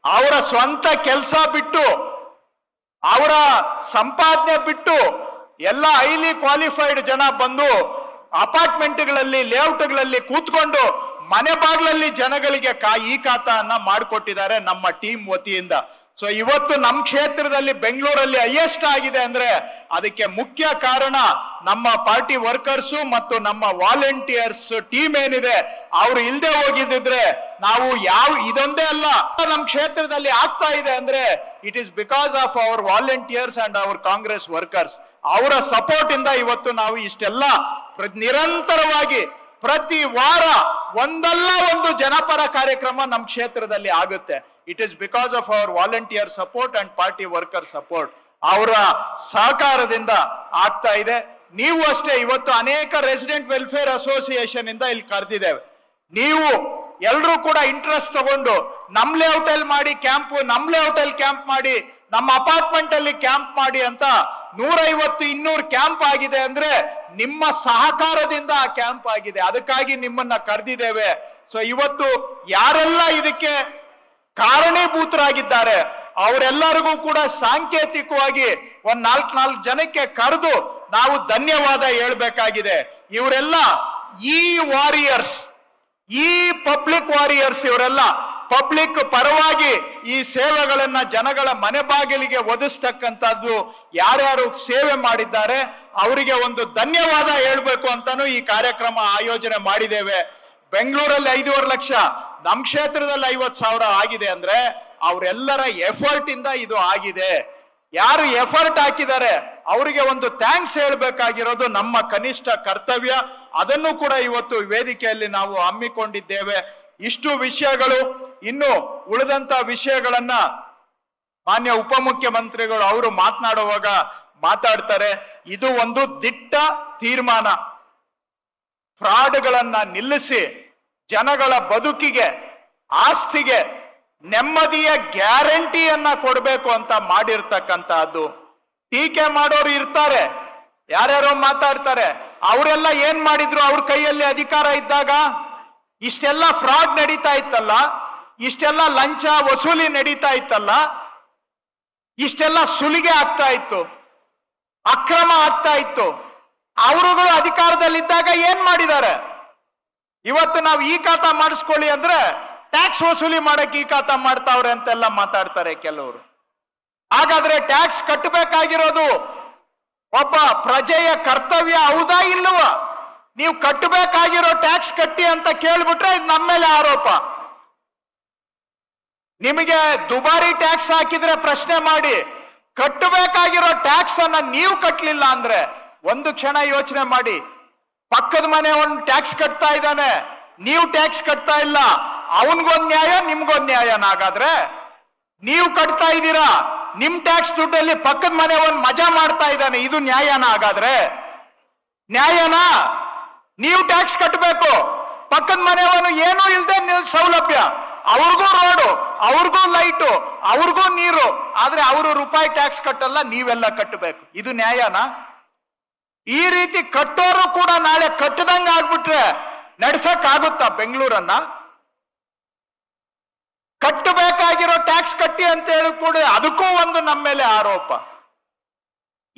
ಅವರ ಸ್ವಂತ ಕೆಲಸ ಬಿಟ್ಟು, ಅವರ ಸಂಪಾದನೆ ಬಿಟ್ಟು ಎಲ್ಲ ಹೈಲಿ ಕ್ವಾಲಿಫೈಡ್ ಜನ ಬಂದು ಅಪಾರ್ಟ್ಮೆಂಟ್ಗಳಲ್ಲಿ, ಲೇಔಟ್ಗಳಲ್ಲಿ ಕೂತ್ಕೊಂಡು ಮನೆ ಬಾಗ್ಲಲ್ಲಿ ಜನಗಳಿಗೆ ಈ ಖಾತಾನ್ನ ಮಾಡಿಕೊಟ್ಟಿದ್ದಾರೆ ನಮ್ಮ ಟೀಮ್ ವತಿಯಿಂದ. ಸೊ ಇವತ್ತು ನಮ್ಮ ಕ್ಷೇತ್ರದಲ್ಲಿ ಬೆಂಗಳೂರಲ್ಲಿ ಹೈಯೆಸ್ಟ್ ಆಗಿದೆ ಅಂದ್ರೆ ಅದಕ್ಕೆ ಮುಖ್ಯ ಕಾರಣ ನಮ್ಮ ಪಾರ್ಟಿ ವರ್ಕರ್ಸು ಮತ್ತು ನಮ್ಮ ವಾಲಂಟಿಯರ್ಸ್ ಟೀಮ್ ಏನಿದೆ, ಅವ್ರು ಇಲ್ದೆ ಹೋಗಿದ್ರೆ ನಾವು ಇದೊಂದೇ ಅಲ್ಲ ನಮ್ಮ ಕ್ಷೇತ್ರದಲ್ಲಿ ಆಗ್ತಾ ಇದೆ ಅಂದ್ರೆ it is because of our volunteers and our Congress workers. ಅವರ ಸಪೋರ್ಟ್ ಇಂದ ಇವತ್ತು ನಾವು ಇಷ್ಟೆಲ್ಲ ನಿರಂತರವಾಗಿ ಪ್ರತಿ ವಾರ ಒಂದಲ್ಲ ಒಂದು ಜನಪರ ಕಾರ್ಯಕ್ರಮ ನಮ್ಮ ಕ್ಷೇತ್ರದಲ್ಲಿ ಆಗುತ್ತೆ. It is because of hour volunteer support and party worker support. ಅವರ ಸಹಕಾರದಿಂದ ಆಗ್ತಾ ಇದೆ. ನೀವು ಅಷ್ಟೇ ಇವತ್ತು ಅನೇಕ ರೆಸಿಡೆಂಟ್ ವೆಲ್ಫೇರ್ ಅಸೋಸಿಯೇಷನ್ ಇಂದ ಇಲ್ಲಿ ಕರೆದಿದ್ದೇವೆ. ನೀವು ಎಲ್ಲರೂ ಕೂಡ ಇಂಟ್ರೆಸ್ಟ್ ತಗೊಂಡು ನಮ್ ಲೇಔಟ್ ಅಲ್ಲಿ ಮಾಡಿ ಕ್ಯಾಂಪ್, ನಮ್ ಲೇಔಟ್ ಅಲ್ಲಿ ಕ್ಯಾಂಪ್ ಮಾಡಿ, ನಮ್ಮ ಅಪಾರ್ಟ್ಮೆಂಟ್ ಅಲ್ಲಿ ಕ್ಯಾಂಪ್ ಮಾಡಿ ಅಂತ 150-200 ಕ್ಯಾಂಪ್ ಆಗಿದೆ ಅಂದ್ರೆ ನಿಮ್ಮ ಸಹಕಾರದಿಂದ ಆ ಕ್ಯಾಂಪ್ ಆಗಿದೆ. ಅದಕ್ಕಾಗಿ ನಿಮ್ಮನ್ನ ಕರೆದಿದ್ದೇವೆ. ಸೊ ಇವತ್ತು ಯಾರೆಲ್ಲ ಇದಕ್ಕೆ ಕಾರಣೀಭೂತರಾಗಿದ್ದಾರೆ ಅವರೆಲ್ಲರಿಗೂ ಕೂಡ ಸಾಂಕೇತಿಕವಾಗಿ ಒಂದ್ 4 ಜನಕ್ಕೆ ಕರೆದು ನಾವು ಧನ್ಯವಾದ ಹೇಳ್ಬೇಕಾಗಿದೆ. ಇವರೆಲ್ಲ ಈ ವಾರಿಯರ್ಸ್, ಈ ಪಬ್ಲಿಕ್ ವಾರಿಯರ್ಸ್, ಇವರೆಲ್ಲ ಪಬ್ಲಿಕ್ ಪರವಾಗಿ ಈ ಸೇವೆಗಳನ್ನ ಜನಗಳ ಮನೆ ಬಾಗಿಲಿಗೆ ಒದಗಿಸ್ತಕ್ಕಂಥದ್ದು ಯಾರ್ಯಾರು ಸೇವೆ ಮಾಡಿದ್ದಾರೆ ಅವರಿಗೆ ಒಂದು ಧನ್ಯವಾದ ಹೇಳ್ಬೇಕು ಅಂತಾನು ಈ ಕಾರ್ಯಕ್ರಮ ಆಯೋಜನೆ ಮಾಡಿದ್ದೇವೆ. ಬೆಂಗಳೂರಲ್ಲಿ 5.5 ಲಕ್ಷ, ನಮ್ಮ ಕ್ಷೇತ್ರದಲ್ಲಿ 50,000 ಆಗಿದೆ ಅಂದ್ರೆ ಅವರೆಲ್ಲರ ಎಫರ್ಟ್ ಇಂದ ಇದು ಆಗಿದೆ. ಯಾರು ಎಫರ್ಟ್ ಹಾಕಿದ್ದಾರೆ ಅವರಿಗೆ ಒಂದು ಥ್ಯಾಂಕ್ಸ್ ಹೇಳ್ಬೇಕಾಗಿರೋದು ನಮ್ಮ ಕನಿಷ್ಠ ಕರ್ತವ್ಯ. ಅದನ್ನು ಕೂಡ ಇವತ್ತು ವೇದಿಕೆಯಲ್ಲಿ ನಾವು ಹಮ್ಮಿಕೊಂಡಿದ್ದೇವೆ. ಇಷ್ಟು ವಿಷಯಗಳು, ಇನ್ನು ಉಳಿದಂತ ವಿಷಯಗಳನ್ನ ಮಾನ್ಯ ಉಪಮುಖ್ಯಮಂತ್ರಿಗಳು ಅವರು ಮಾತನಾಡುವಾಗ ಮಾತಾಡ್ತಾರೆ. ಇದು ಒಂದು ದಿಟ್ಟ ತೀರ್ಮಾನ. ಫ್ರಾಡ್ಗಳನ್ನ ನಿಲ್ಲಿಸಿ ಜನಗಳ ಬದುಕಿಗೆ, ಆಸ್ತಿಗೆ ನೆಮ್ಮದಿಯ ಗ್ಯಾರಂಟಿಯನ್ನ ಕೊಡಬೇಕು ಅಂತ ಮಾಡಿರ್ತಕ್ಕಂಥದ್ದು. ಟೀಕೆ ಮಾಡೋರು ಇರ್ತಾರೆ, ಯಾರ್ಯಾರೋ ಮಾತಾಡ್ತಾರೆ. ಅವರೆಲ್ಲ ಏನ್ ಮಾಡಿದ್ರು? ಅವ್ರ ಕೈಯಲ್ಲಿ ಅಧಿಕಾರ ಇದ್ದಾಗ ಇಷ್ಟೆಲ್ಲ ಫ್ರಾಡ್ ನಡೀತಾ ಇತ್ತಲ್ಲ, ಇಷ್ಟೆಲ್ಲ ಲಂಚ ವಸೂಲಿ ನಡೀತಾ ಇತ್ತಲ್ಲ, ಇಷ್ಟೆಲ್ಲ ಸುಲಿಗೆ ಆಗ್ತಾ ಇತ್ತು, ಅಕ್ರಮ ಆಗ್ತಾ ಇತ್ತು. ಅವರುಗಳು ಅಧಿಕಾರದಲ್ಲಿದ್ದಾಗ ಏನ್ ಮಾಡಿದ್ದಾರೆ? ಇವತ್ತು ನಾವು ಈ ಖಾತಾ ಮಾಡಿಸ್ಕೊಳ್ಳಿ ಅಂದ್ರೆ ಟ್ಯಾಕ್ಸ್ ವಸೂಲಿ ಮಾಡಕ್ಕೆ ಈ ಖಾತಾ ಮಾಡ್ತಾವ್ರೆ ಅಂತೆಲ್ಲ ಮಾತಾಡ್ತಾರೆ ಕೆಲವರು. ಹಾಗಾದ್ರೆ ಟ್ಯಾಕ್ಸ್ ಕಟ್ಟಬೇಕಾಗಿರೋದು ಒಬ್ಬ ಪ್ರಜೆಯ ಕರ್ತವ್ಯ ಹೌದಾ ಇಲ್ವಾ? ನೀವು ಕಟ್ಟಬೇಕಾಗಿರೋ ಟ್ಯಾಕ್ಸ್ ಕಟ್ಟಿ ಅಂತ ಕೇಳ್ಬಿಟ್ರೆ ಇದು ನಮ್ಮ ಮೇಲೆ ಆರೋಪ. ನಿಮಗೆ ದುಬಾರಿ ಟ್ಯಾಕ್ಸ್ ಹಾಕಿದ್ರೆ ಪ್ರಶ್ನೆ ಮಾಡಿ, ಕಟ್ಟಬೇಕಾಗಿರೋ ಟ್ಯಾಕ್ಸ್ ಅನ್ನ ನೀವು ಕಟ್ಟಲಿಲ್ಲ ಅಂದ್ರೆ ಒಂದು ಕ್ಷಣ ಯೋಚನೆ ಮಾಡಿ. ಪಕ್ಕದ ಮನೆ ಒಂದು ಟ್ಯಾಕ್ಸ್ ಕಟ್ತಾ ಇದ್ದಾನೆ, ನೀವು ಟ್ಯಾಕ್ಸ್ ಕಟ್ತಾ ಇಲ್ಲ, ಅವನ್ಗೊಂದ್ ನ್ಯಾಯ ನಿಮ್ಗೊಂದ್ ನ್ಯಾಯನ? ಹಾಗಾದ್ರೆ ನೀವು ಕಟ್ತಾ ಇದ್ದೀರಾ, ನಿಮ್ ಟ್ಯಾಕ್ಸ್ ದುಡ್ಡಲ್ಲಿ ಪಕ್ಕದ ಮನೆ ಒಂದು ಮಜಾ ಮಾಡ್ತಾ ಇದ್ದಾನೆ, ಇದು ನ್ಯಾಯನ? ಹಾಗಾದ್ರೆ ನ್ಯಾಯನಾ? ನೀವು ಟ್ಯಾಕ್ಸ್ ಕಟ್ಟಬೇಕು, ಪಕ್ಕದ ಮನೆಯವನು ಏನೂ ಇಲ್ದೆ ಸೌಲಭ್ಯ, ಅವ್ರಿಗೂ ರೋಡು, ಅವ್ರಿಗೂ ಲೈಟು, ಅವ್ರಿಗೂ ನೀರು, ಆದ್ರೆ ಅವರು ರೂಪಾಯಿ ಟ್ಯಾಕ್ಸ್ ಕಟ್ಟಲ್ಲ, ನೀವೆಲ್ಲ ಕಟ್ಟಬೇಕು. ಇದು ನ್ಯಾಯನಾ? ಈ ರೀತಿ ಕಟ್ಟೋರು ಕೂಡ ನಾಳೆ ಕಟ್ಟದಂಗ ಆಗ್ಬಿಟ್ರೆ ನಡ್ಸಕ್ ಆಗುತ್ತಾ ಬೆಂಗಳೂರನ್ನ? ಕಟ್ಟಬೇಕಾಗಿರೋ ಟ್ಯಾಕ್ಸ್ ಕಟ್ಟಿ ಅಂತ ಹೇಳಿ ಕೂಡ ಅದಕ್ಕೂ ಒಂದು ನಮ್ಮ ಮೇಲೆ ಆರೋಪ.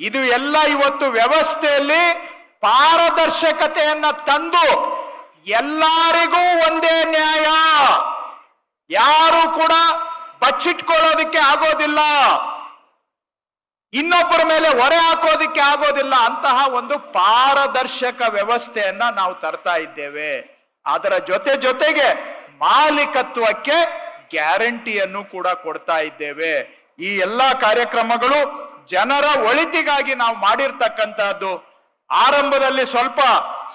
ಇದು ಎಲ್ಲ ಇವತ್ತು ವ್ಯವಸ್ಥೆಯಲ್ಲಿ ಪಾರದರ್ಶಕತೆಯನ್ನ ತಂದು ಎಲ್ಲರಿಗೂ ಒಂದೇ ನ್ಯಾಯ, ಯಾರು ಕೂಡ ಬಚ್ಚಿಟ್ಕೊಳ್ಳೋದಕ್ಕೆ ಆಗೋದಿಲ್ಲ, ಇನ್ನೊಬ್ಬರ ಮೇಲೆ ಹೊರೆ ಹಾಕೋದಿಕ್ಕೆ ಆಗೋದಿಲ್ಲ, ಅಂತಹ ಒಂದು ಪಾರದರ್ಶಕ ವ್ಯವಸ್ಥೆಯನ್ನ ನಾವು ತರ್ತಾ ಇದ್ದೇವೆ. ಅದರ ಜೊತೆಗೆ ಮಾಲೀಕತ್ವಕ್ಕೆ ಗ್ಯಾರಂಟಿಯನ್ನು ಕೂಡ ಕೊಡ್ತಾ ಇದ್ದೇವೆ. ಈ ಎಲ್ಲಾ ಕಾರ್ಯಕ್ರಮಗಳು ಜನರ ಒಳಿತಿಗಾಗಿ ನಾವು ಮಾಡಿರ್ತಕ್ಕಂಥದ್ದು. ಆರಂಭದಲ್ಲಿ ಸ್ವಲ್ಪ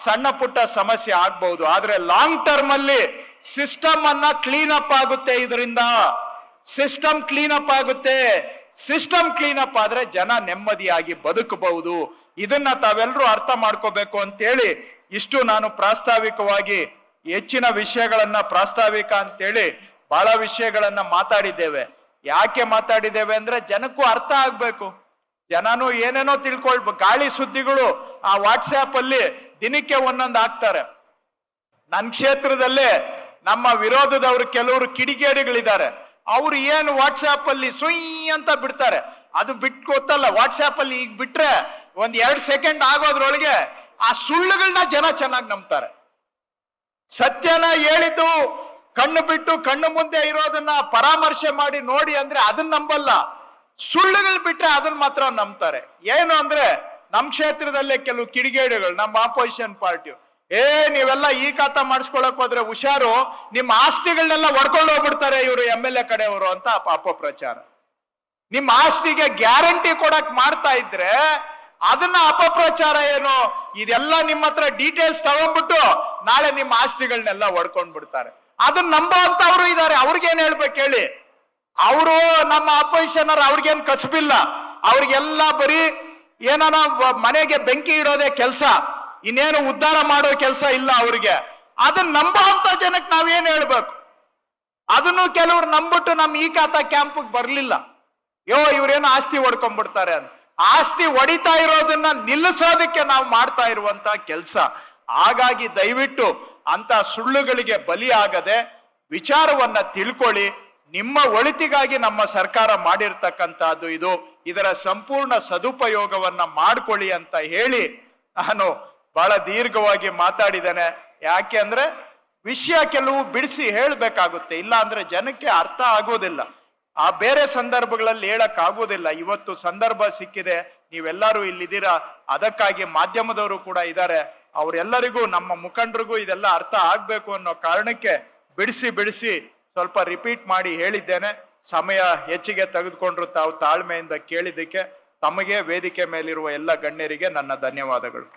ಸಣ್ಣ ಪುಟ್ಟ ಸಮಸ್ಯೆ ಆಗ್ಬಹುದು, ಆದ್ರೆ ಲಾಂಗ್ ಟರ್ಮ್ ಅಲ್ಲಿ ಸಿಸ್ಟಮ್ ಅನ್ನ ಕ್ಲೀನ್ ಅಪ್ ಆಗುತ್ತೆ. ಇದರಿಂದ ಸಿಸ್ಟಮ್ ಕ್ಲೀನ್ ಅಪ್ ಆಗುತ್ತೆ. ಸಿಸ್ಟಮ್ ಕ್ಲೀನ್ ಅಪ್ ಆದ್ರೆ ಜನ ನೆಮ್ಮದಿಯಾಗಿ ಬದುಕಬಹುದು. ಇದನ್ನ ತಾವೆಲ್ಲರೂ ಅರ್ಥ ಮಾಡ್ಕೋಬೇಕು ಅಂತೇಳಿ ಇಷ್ಟು ನಾನು ಪ್ರಾಸ್ತಾವಿಕವಾಗಿ ಹೆಚ್ಚಿನ ವಿಷಯಗಳನ್ನ ಪ್ರಾಸ್ತಾವಿಕ ಅಂತೇಳಿ ಬಹಳ ವಿಷಯಗಳನ್ನ ಮಾತಾಡಿದ್ದೇವೆ. ಯಾಕೆ ಮಾತಾಡಿದ್ದೇವೆ ಅಂದ್ರೆ ಜನಕ್ಕೂ ಅರ್ಥ ಆಗ್ಬೇಕು. ಜನನು ಏನೇನೋ ತಿಳ್ಕೊಳ್ಬೇಕು. ಗಾಳಿ ಸುದ್ದಿಗಳು ಆ ವಾಟ್ಸ್ಆಪ್ ಅಲ್ಲಿ ದಿನಕ್ಕೆ ಒಂದೊಂದು ಹಾಕ್ತಾರೆ. ನನ್ನ ಕ್ಷೇತ್ರದಲ್ಲೇ ನಮ್ಮ ವಿರೋಧದವರು ಕೆಲವರು ಕಿಡಿಗೇಡಿಗಳಿದ್ದಾರೆ. ಅವ್ರು ಏನು ವಾಟ್ಸ್ಆಪ್ ಅಲ್ಲಿ ಸುಯ್ ಅಂತ ಬಿಡ್ತಾರೆ, ಅದು ಬಿಟ್ಟು ಗೊತ್ತಲ್ಲ. ವಾಟ್ಸ್ಆಪ್ ಅಲ್ಲಿ ಈಗ ಬಿಟ್ರೆ ಒಂದ್ 2 ಸೆಕೆಂಡ್ ಆಗೋದ್ರೊಳಗೆ ಆ ಸುಳ್ಳುಗಳನ್ನ ಜನ ಚೆನ್ನಾಗಿ ನಂಬ್ತಾರೆ. ಸತ್ಯನ ಹೇಳಿದ್ದು ಕಣ್ಣು ಬಿಟ್ಟು ಕಣ್ಣು ಮುಂದೆ ಇರೋದನ್ನ ಪರಾಮರ್ಶೆ ಮಾಡಿ ನೋಡಿ ಅಂದ್ರೆ ಅದನ್ನ ನಂಬಲ್ಲ. ಸುಳ್ಳುಗಳು ಬಿಟ್ರೆ ಅದನ್ನ ಮಾತ್ರ ನಂಬ್ತಾರೆ. ಏನು ಅಂದ್ರೆ ನಮ್ ಕ್ಷೇತ್ರದಲ್ಲೇ ಕೆಲವು ಕಿಡಿಗೇಡಿಗಳು, ನಮ್ಮ ಆಪೋಸಿಷನ್ ಪಾರ್ಟಿ, ನೀವೆಲ್ಲ ಈ ಖಾತಾ ಮಾಡಿಸ್ಕೊಳಕ್ ಹೋದ್ರೆ ಹುಷಾರು, ನಿಮ್ಮ ಆಸ್ತಿಗಳನ್ನೆಲ್ಲ ಹೊಡ್ಕೊಂಡು ಹೋಗ್ಬಿಡ್ತಾರೆ ಇವರು MLA ಕಡೆಯವರು ಅಂತ ಅಪಪ್ರಚಾರ. ನಿಮ್ಮ ಆಸ್ತಿಗೆ ಗ್ಯಾರಂಟಿ ಕೊಡಕ್ ಮಾಡ್ತಾ ಇದ್ರೆ ಅದನ್ನ ಅಪಪ್ರಚಾರ ಏನು? ಇದೆಲ್ಲ ನಿಮ್ಮ ಹತ್ರ ಡೀಟೇಲ್ಸ್ ತಗೊಂಡ್ಬಿಟ್ಟು ನಾಳೆ ನಿಮ್ಮ ಆಸ್ತಿಗಳನ್ನೆಲ್ಲ ಹೊಡ್ಕೊಂಡ್ ಬಿಡ್ತಾರೆ. ಅದನ್ನ ನಂಬೋ ಅಂತ ಅವರು ಇದ್ದಾರೆ. ಅವ್ರಿಗೇನ್ ಹೇಳ್ಬೇಕು ಹೇಳಿ? ಅವರು ನಮ್ಮ ಅಪೋಸಿಷನ್ ಅವ್ರಿಗೇನ್ ಕಸಬಿಲ್ಲ, ಅವ್ರಿಗೆಲ್ಲ ಬರೀ ಏನಾನ ಮನೆಗೆ ಬೆಂಕಿ ಇಡೋದೇ ಕೆಲಸ, ಇನ್ನೇನು ಉದ್ಧಾರ ಮಾಡೋ ಕೆಲಸ ಇಲ್ಲ ಅವ್ರಿಗೆ. ಅದನ್ನ ನಂಬೋ ಅಂತ ಜನಕ್ಕೆ ನಾವೇನ್ ಹೇಳ್ಬೇಕು? ಅದನ್ನು ಕೆಲವ್ರು ನಂಬಿಟ್ಟು ನಮ್ ಈ ಖಾತಾ ಕ್ಯಾಂಪ್ ಬರ್ಲಿಲ್ಲ, ಇವ್ರೇನು ಆಸ್ತಿ ಹೊಡ್ಕೊಂಡ್ಬಿಡ್ತಾರೆ ಅಂತ. ಆಸ್ತಿ ಹೊಡಿತಾ ಇರೋದನ್ನ ನಿಲ್ಲಿಸೋದಕ್ಕೆ ನಾವು ಮಾಡ್ತಾ ಇರುವಂತ ಕೆಲಸ. ಹಾಗಾಗಿ ದಯವಿಟ್ಟು ಅಂತ ಸುಳ್ಳುಗಳಿಗೆ ಬಲಿಯಾಗದೆ ವಿಚಾರವನ್ನ ತಿಳ್ಕೊಳ್ಳಿ. ನಿಮ್ಮ ಒಳಿತಿಗಾಗಿ ನಮ್ಮ ಸರ್ಕಾರ ಮಾಡಿರ್ತಕ್ಕಂಥದ್ದು ಇದು, ಇದರ ಸಂಪೂರ್ಣ ಸದುಪಯೋಗವನ್ನ ಮಾಡ್ಕೊಳ್ಳಿ ಅಂತ ಹೇಳಿ ನಾನು ಬಹಳ ದೀರ್ಘವಾಗಿ ಮಾತಾಡಿದ್ದೇನೆ. ಯಾಕೆ ಅಂದ್ರೆ ವಿಷಯ ಕೆಲವು ಬಿಡಿಸಿ ಹೇಳ್ಬೇಕಾಗುತ್ತೆ, ಇಲ್ಲ ಅಂದ್ರೆ ಜನಕ್ಕೆ ಅರ್ಥ ಆಗೋದಿಲ್ಲ. ಆ ಬೇರೆ ಸಂದರ್ಭಗಳಲ್ಲಿ ಹೇಳಕ್ ಆಗೋದಿಲ್ಲ. ಇವತ್ತು ಸಂದರ್ಭ ಸಿಕ್ಕಿದೆ, ನೀವೆಲ್ಲರೂ ಇಲ್ಲಿದ್ದೀರಾ, ಅದಕ್ಕಾಗಿ ಮಾಧ್ಯಮದವರು ಕೂಡ ಇದ್ದಾರೆ, ಅವರೆಲ್ಲರಿಗೂ ನಮ್ಮ ಮುಖಂಡರಿಗೂ ಇದೆಲ್ಲ ಅರ್ಥ ಆಗ್ಬೇಕು ಅನ್ನೋ ಕಾರಣಕ್ಕೆ ಬಿಡಿಸಿ ಸ್ವಲ್ಪ ರಿಪೀಟ್ ಮಾಡಿ ಹೇಳಿದ್ದೇನೆ. ಸಮಯ ಹೆಚ್ಚಿಗೆ ತೆಗೆದುಕೊಂಡ್ರು ತಾವು ತಾಳ್ಮೆಯಿಂದ ಕೇಳಿದ್ದಕ್ಕೆ ತಮಗೆ ವೇದಿಕೆ ಮೇಲಿರುವ ಎಲ್ಲ ಗಣ್ಯರಿಗೆ ನನ್ನ ಧನ್ಯವಾದಗಳು.